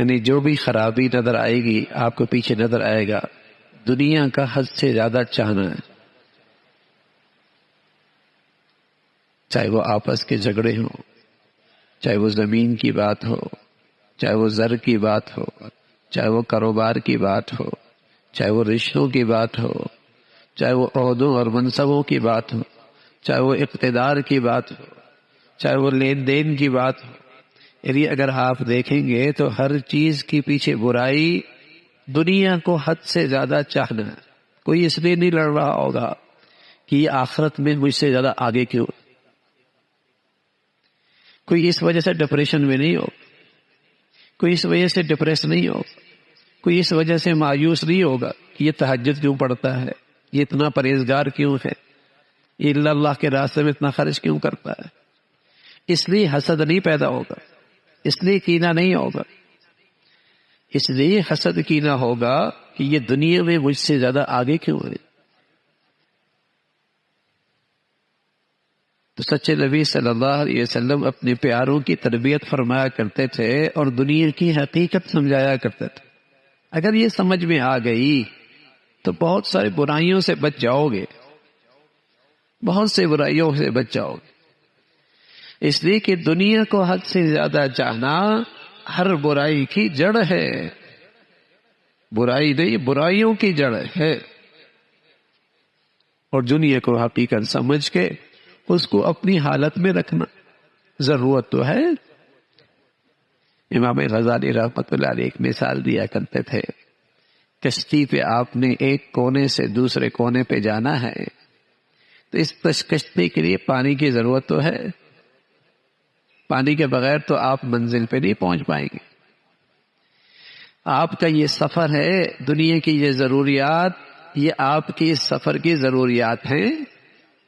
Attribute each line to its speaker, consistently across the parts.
Speaker 1: یعنی جو بھی خرابی نظر آئے گی آپ کو پیچھے نظر آئے گا، دنیا کا حد سے زیادہ چاہنا ہے، چاہے وہ آپس کے جھگڑے ہوں، چاہے وہ زمین کی بات ہو، چاہے وہ زر کی بات ہو، چاہے وہ کاروبار کی بات ہو، چاہے وہ رشتوں کی بات ہو، چاہے وہ عہدوں اور منصبوں کی بات ہو، چاہے وہ اقتدار کی بات ہو، چاہے وہ لین دین کی بات ہو، یعنی اگر آپ دیکھیں گے تو ہر چیز کے پیچھے برائی، دنیا کو حد سے زیادہ چاہنا ہے۔ کوئی اس لیے نہیں لڑ رہا ہوگا کہ یہ آخرت میں مجھ سے زیادہ آگے کیوں، کوئی اس وجہ سے ڈپریشن میں نہیں ہو، کوئی اس وجہ سے ڈپریس نہیں ہو، کوئی اس وجہ سے مایوس نہیں ہوگا کہ یہ تہجد کیوں پڑھتا ہے، یہ اتنا پرہیزگار کیوں ہے، یہ اللہ کے راستے میں اتنا خرچ کیوں کرتا ہے۔ اس لیے حسد نہیں پیدا ہوگا، اس لیے کینہ نہیں ہوگا، اس لیے حسد کینہ ہوگا کہ یہ دنیا میں مجھ سے زیادہ آگے کیوں ہے۔ تو سچے نبی صلی اللہ علیہ وسلم اپنے پیاروں کی تربیت فرمایا کرتے تھے اور دنیا کی حقیقت سمجھایا کرتے تھے۔ اگر یہ سمجھ میں آ گئی تو بہت ساری برائیوں سے بچ جاؤ گے، بہت سے برائیوں سے بچ جاؤ گے، اس لیے کہ دنیا کو حد سے زیادہ چاہنا ہر برائی کی جڑ ہے، برائی نہیں برائیوں کی جڑ ہے۔ اور دنیا کو حقیقت سمجھ کے اس کو اپنی حالت میں رکھنا ضرورت تو ہے۔ امام غزالی رحمۃ اللہ علیہ ایک مثال دیا کرتے تھے، کشتی پہ آپ نے ایک کونے سے دوسرے کونے پہ جانا ہے تو اس کشتی کے لیے پانی کی ضرورت تو ہے، پانی کے بغیر تو آپ منزل پہ نہیں پہنچ پائیں گے۔ آپ کا یہ سفر ہے، دنیا کی یہ ضروریات، یہ آپ کی اس سفر کی ضروریات ہیں۔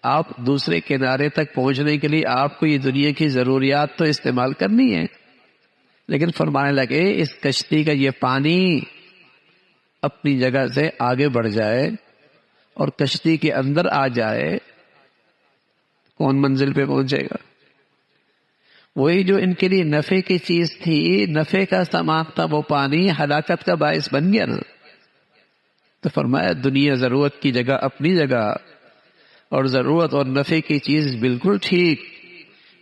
Speaker 1: آپ دوسرے کنارے تک پہنچنے کے لیے آپ کو یہ دنیا کی ضروریات تو استعمال کرنی ہے، لیکن فرمانے لگے اس کشتی کا یہ پانی اپنی جگہ سے آگے بڑھ جائے اور کشتی کے اندر آ جائے، کون منزل پہ پہنچے گا؟ وہی جو ان کے لیے نفع کی چیز تھی، نفع کا سامان تھا، وہ پانی ہلاکت کا باعث بن گیا نا۔ تو فرمایا دنیا ضرورت کی جگہ اپنی جگہ، اور ضرورت اور نفع کی چیز بالکل ٹھیک،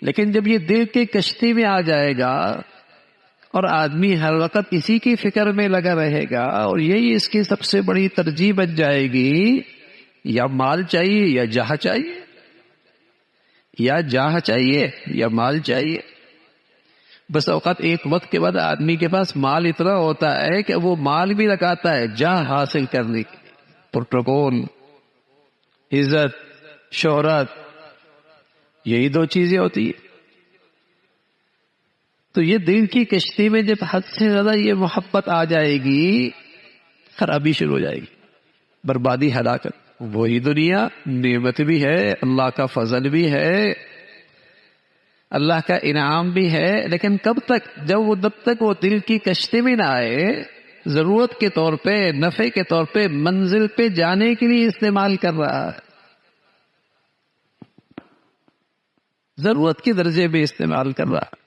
Speaker 1: لیکن جب یہ دل کی کشتی میں آ جائے گا اور آدمی ہر وقت اسی کی فکر میں لگا رہے گا اور یہی اس کی سب سے بڑی ترجیح بن جائے گی، یا مال چاہیے یا جاہ چاہیے، یا جاہ چاہیے یا مال چاہیے۔ بس اوقات ایک وقت کے بعد آدمی کے پاس مال اتنا ہوتا ہے کہ وہ مال بھی لگاتا ہے جاہ حاصل کرنے کی، پروٹوکول، عزت، شہرت، یہی دو چیزیں ہوتی ہیں۔ تو یہ دل کی کشتی میں جب حد سے زیادہ یہ محبت آ جائے گی، خرابی شروع ہو جائے گی، بربادی، ہلاکت۔ وہی دنیا نعمت بھی ہے، اللہ کا فضل بھی ہے، اللہ کا انعام بھی ہے، لیکن کب تک؟ جب تک وہ دل کی کشتی میں نہ آئے، ضرورت کے طور پہ، نفع کے طور پہ، منزل پہ جانے کے لیے استعمال کر رہا ہے، ضرورت کے درجے میں استعمال کر رہا ہے۔